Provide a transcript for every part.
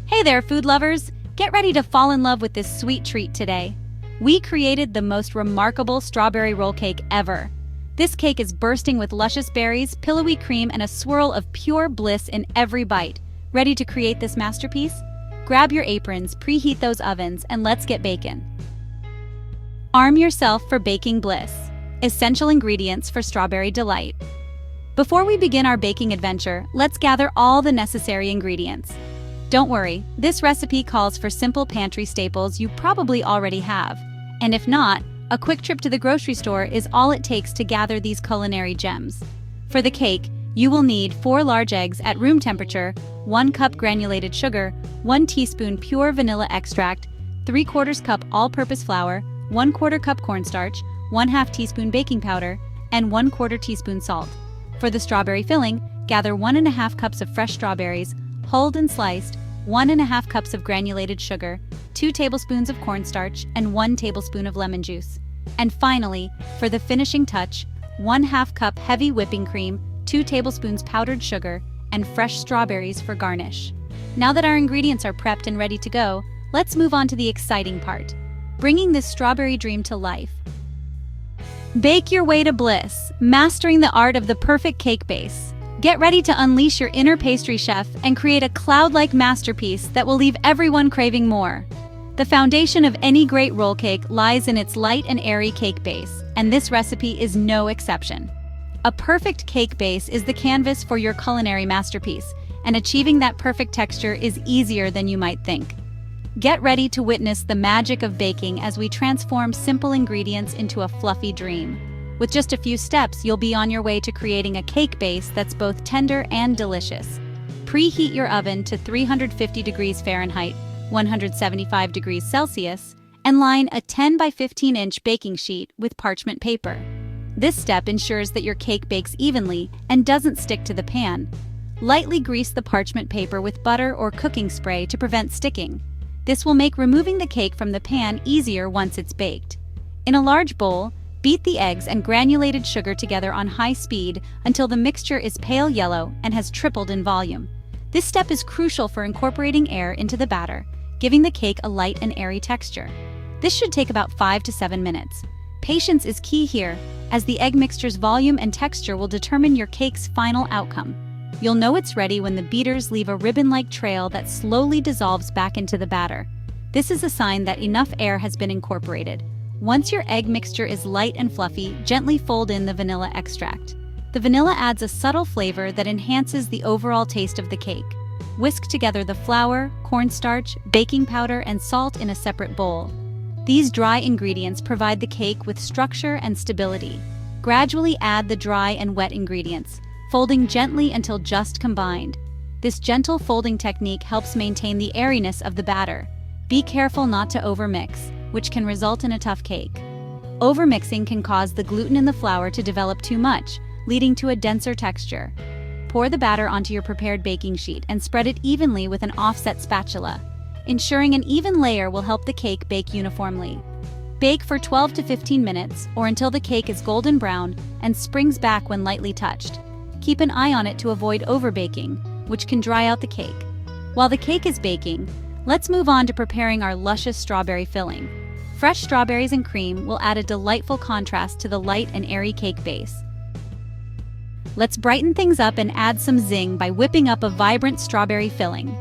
Hey there, food lovers! Get ready to fall in love with this sweet treat today. We created the most remarkable strawberry roll cake ever. This cake is bursting with luscious berries, pillowy cream, and a swirl of pure bliss in every bite. Ready to create this masterpiece? Grab your aprons, preheat those ovens, and let's get baking. Arm yourself for baking bliss. Essential ingredients for strawberry delight. Before we begin our baking adventure, let's gather all the necessary ingredients. Don't worry, this recipe calls for simple pantry staples you probably already have. And if not, a quick trip to the grocery store is all it takes to gather these culinary gems. For the cake, you will need 4 large eggs at room temperature, 1 cup granulated sugar, 1 teaspoon pure vanilla extract, 3/4 cup all-purpose flour, 1/4 cup cornstarch, 1/2 teaspoon baking powder, and 1/4 teaspoon salt. For the strawberry filling, gather 1.5 cups of fresh strawberries, hulled and sliced, 1.5 cups of granulated sugar, 2 tablespoons of cornstarch, and 1 tablespoon of lemon juice. And finally, for the finishing touch, 1/2 cup heavy whipping cream, 2 tablespoons powdered sugar, and fresh strawberries for garnish. Now that our ingredients are prepped and ready to go, let's move on to the exciting part, bringing this strawberry dream to life. Bake your way to bliss, mastering the art of the perfect cake base. Get ready to unleash your inner pastry chef and create a cloud-like masterpiece that will leave everyone craving more. The foundation of any great roll cake lies in its light and airy cake base, and this recipe is no exception. A perfect cake base is the canvas for your culinary masterpiece, and achieving that perfect texture is easier than you might think. Get ready to witness the magic of baking as we transform simple ingredients into a fluffy dream. With just a few steps, you'll be on your way to creating a cake base that's both tender and delicious. Preheat your oven to 350 degrees Fahrenheit, 175 degrees Celsius, and line a 10 by 15 inch baking sheet with parchment paper. This step ensures that your cake bakes evenly and doesn't stick to the pan. Lightly grease the parchment paper with butter or cooking spray to prevent sticking. This will make removing the cake from the pan easier once it's baked. In a large bowl, beat the eggs and granulated sugar together on high speed until the mixture is pale yellow and has tripled in volume. This step is crucial for incorporating air into the batter, giving the cake a light and airy texture. This should take about 5 to 7 minutes. Patience is key here, as the egg mixture's volume and texture will determine your cake's final outcome. You'll know it's ready when the beaters leave a ribbon-like trail that slowly dissolves back into the batter. This is a sign that enough air has been incorporated. Once your egg mixture is light and fluffy, gently fold in the vanilla extract. The vanilla adds a subtle flavor that enhances the overall taste of the cake. Whisk together the flour, cornstarch, baking powder, and salt in a separate bowl. These dry ingredients provide the cake with structure and stability. Gradually add the dry and wet ingredients, folding gently until just combined. This gentle folding technique helps maintain the airiness of the batter. Be careful not to overmix, which can result in a tough cake. Overmixing can cause the gluten in the flour to develop too much, leading to a denser texture. Pour the batter onto your prepared baking sheet and spread it evenly with an offset spatula. Ensuring an even layer will help the cake bake uniformly. Bake for 12 to 15 minutes or until the cake is golden brown and springs back when lightly touched. Keep an eye on it to avoid overbaking, which can dry out the cake. While the cake is baking, let's move on to preparing our luscious strawberry filling. Fresh strawberries and cream will add a delightful contrast to the light and airy cake base. Let's brighten things up and add some zing by whipping up a vibrant strawberry filling.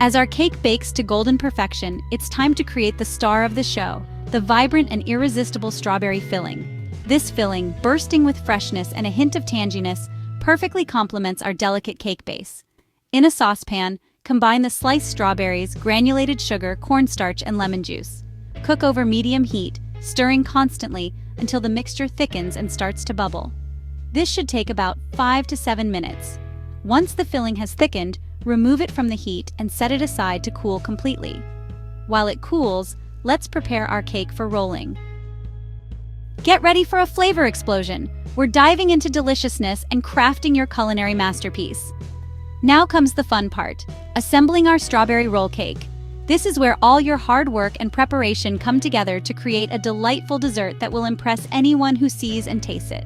As our cake bakes to golden perfection, it's time to create the star of the show, the vibrant and irresistible strawberry filling. This filling, bursting with freshness and a hint of tanginess, perfectly complements our delicate cake base. In a saucepan, combine the sliced strawberries, granulated sugar, cornstarch, and lemon juice. Cook over medium heat, stirring constantly until the mixture thickens and starts to bubble. This should take about 5 to 7 minutes. Once the filling has thickened, remove it from the heat and set it aside to cool completely. While it cools, let's prepare our cake for rolling. Get ready for a flavor explosion. We're diving into deliciousness and crafting your culinary masterpiece. Now comes the fun part, assembling our strawberry roll cake. This is where all your hard work and preparation come together to create a delightful dessert that will impress anyone who sees and tastes it.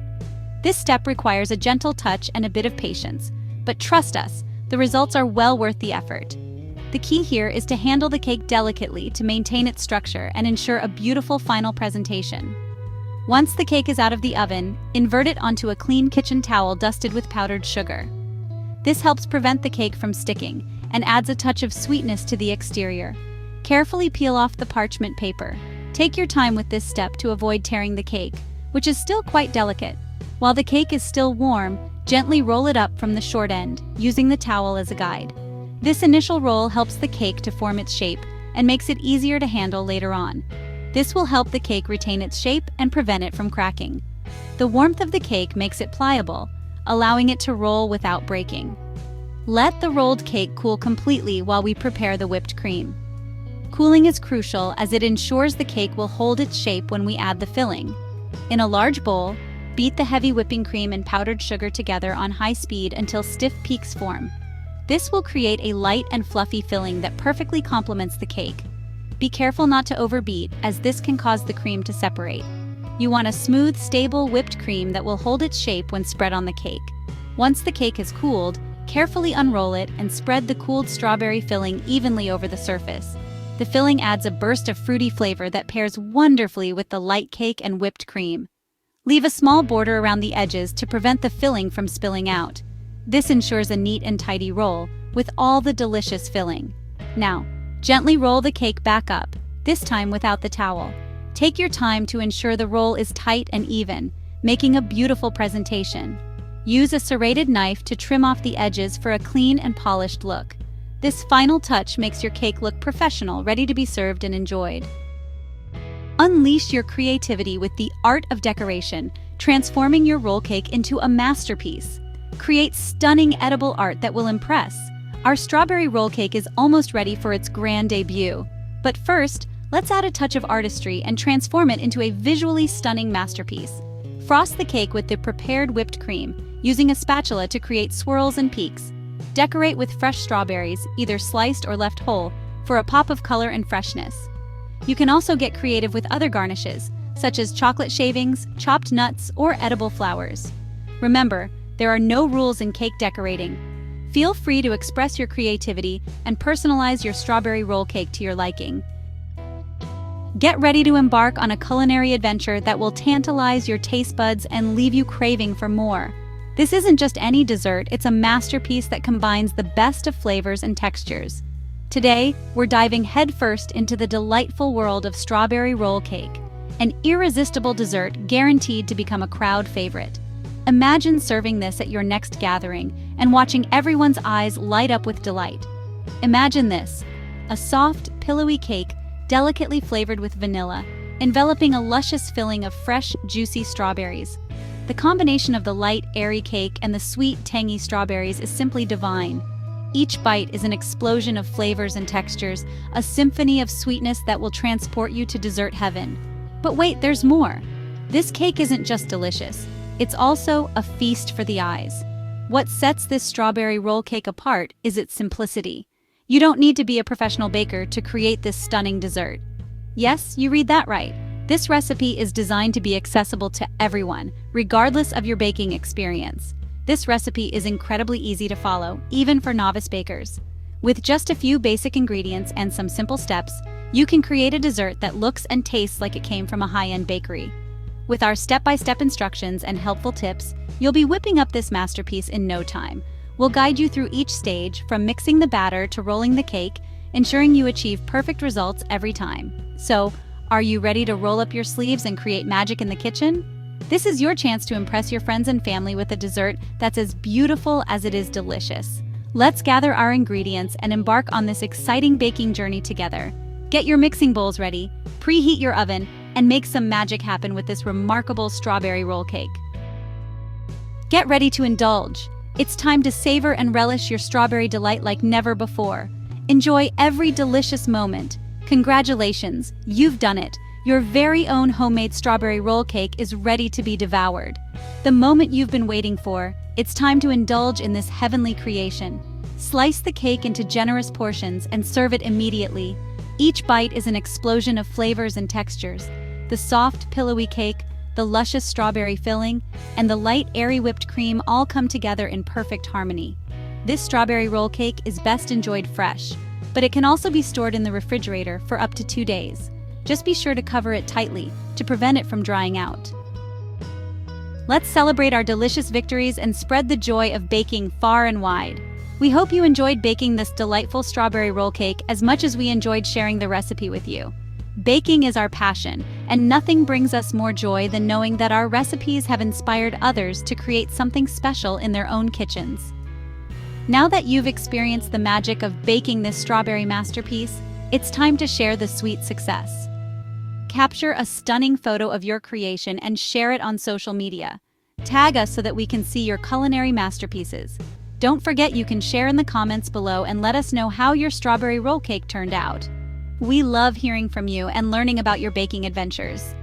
This step requires a gentle touch and a bit of patience, but trust us, the results are well worth the effort. The key here is to handle the cake delicately to maintain its structure and ensure a beautiful final presentation. Once the cake is out of the oven, invert it onto a clean kitchen towel dusted with powdered sugar. This helps prevent the cake from sticking and adds a touch of sweetness to the exterior. Carefully peel off the parchment paper. Take your time with this step to avoid tearing the cake, which is still quite delicate. While the cake is still warm, gently roll it up from the short end, using the towel as a guide. This initial roll helps the cake to form its shape and makes it easier to handle later on. This will help the cake retain its shape and prevent it from cracking. The warmth of the cake makes it pliable, allowing it to roll without breaking. Let the rolled cake cool completely while we prepare the whipped cream. Cooling is crucial as it ensures the cake will hold its shape when we add the filling. In a large bowl, beat the heavy whipping cream and powdered sugar together on high speed until stiff peaks form. This will create a light and fluffy filling that perfectly complements the cake. Be careful not to overbeat, as this can cause the cream to separate. You want a smooth, stable whipped cream that will hold its shape when spread on the cake. Once the cake has cooled, carefully unroll it and spread the cooled strawberry filling evenly over the surface. The filling adds a burst of fruity flavor that pairs wonderfully with the light cake and whipped cream. Leave a small border around the edges to prevent the filling from spilling out. This ensures a neat and tidy roll with all the delicious filling. Now, gently roll the cake back up, this time without the towel. Take your time to ensure the roll is tight and even, making a beautiful presentation. Use a serrated knife to trim off the edges for a clean and polished look. This final touch makes your cake look professional, ready to be served and enjoyed. Unleash your creativity with the art of decoration, transforming your roll cake into a masterpiece. Create stunning edible art that will impress. Our strawberry roll cake is almost ready for its grand debut. But first, let's add a touch of artistry and transform it into a visually stunning masterpiece. Frost the cake with the prepared whipped cream, using a spatula to create swirls and peaks. Decorate with fresh strawberries, either sliced or left whole, for a pop of color and freshness. You can also get creative with other garnishes, such as chocolate shavings, chopped nuts, or edible flowers. Remember, there are no rules in cake decorating. Feel free to express your creativity and personalize your strawberry roll cake to your liking. Get ready to embark on a culinary adventure that will tantalize your taste buds and leave you craving for more. This isn't just any dessert, it's a masterpiece that combines the best of flavors and textures. Today, we're diving headfirst into the delightful world of strawberry roll cake, an irresistible dessert guaranteed to become a crowd favorite. Imagine serving this at your next gathering and watching everyone's eyes light up with delight. Imagine this, a soft, pillowy cake delicately flavored with vanilla, enveloping a luscious filling of fresh, juicy strawberries. The combination of the light, airy cake and the sweet, tangy strawberries is simply divine. Each bite is an explosion of flavors and textures, a symphony of sweetness that will transport you to dessert heaven. But wait, there's more. This cake isn't just delicious, it's also a feast for the eyes. What sets this strawberry roll cake apart is its simplicity. You don't need to be a professional baker to create this stunning dessert. Yes, you read that right. This recipe is designed to be accessible to everyone, regardless of your baking experience. This recipe is incredibly easy to follow, even for novice bakers. With just a few basic ingredients and some simple steps, you can create a dessert that looks and tastes like it came from a high-end bakery. With our step-by-step instructions and helpful tips, you'll be whipping up this masterpiece in no time. We'll guide you through each stage, from mixing the batter to rolling the cake, ensuring you achieve perfect results every time. So, are you ready to roll up your sleeves and create magic in the kitchen? This is your chance to impress your friends and family with a dessert that's as beautiful as it is delicious. Let's gather our ingredients and embark on this exciting baking journey together. Get your mixing bowls ready, preheat your oven, and make some magic happen with this remarkable strawberry roll cake. Get ready to indulge. It's time to savor and relish your strawberry delight like never before. Enjoy every delicious moment. Congratulations, you've done it. Your very own homemade strawberry roll cake is ready to be devoured. The moment you've been waiting for, it's time to indulge in this heavenly creation. Slice the cake into generous portions and serve it immediately. Each bite is an explosion of flavors and textures. The soft, pillowy cake, the luscious strawberry filling, and the light, airy whipped cream all come together in perfect harmony. This strawberry roll cake is best enjoyed fresh. but it can also be stored in the refrigerator for up to 2 days. Just be sure to cover it tightly to prevent it from drying out. Let's celebrate our delicious victories and spread the joy of baking far and wide. We hope you enjoyed baking this delightful strawberry roll cake as much as we enjoyed sharing the recipe with you. Baking is our passion, and nothing brings us more joy than knowing that our recipes have inspired others to create something special in their own kitchens. Now that you've experienced the magic of baking this strawberry masterpiece, it's time to share the sweet success. Capture a stunning photo of your creation and share it on social media. Tag us so that we can see your culinary masterpieces. Don't forget you can share in the comments below and let us know how your strawberry roll cake turned out. We love hearing from you and learning about your baking adventures.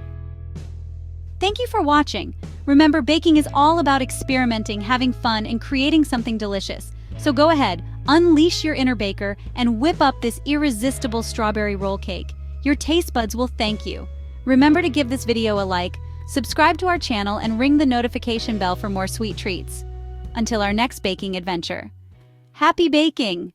Thank you for watching. Remember, baking is all about experimenting, having fun, and creating something delicious. So go ahead, unleash your inner baker, and whip up this irresistible strawberry roll cake. Your taste buds will thank you. Remember to give this video a like, subscribe to our channel, and ring the notification bell for more sweet treats. Until our next baking adventure. Happy baking!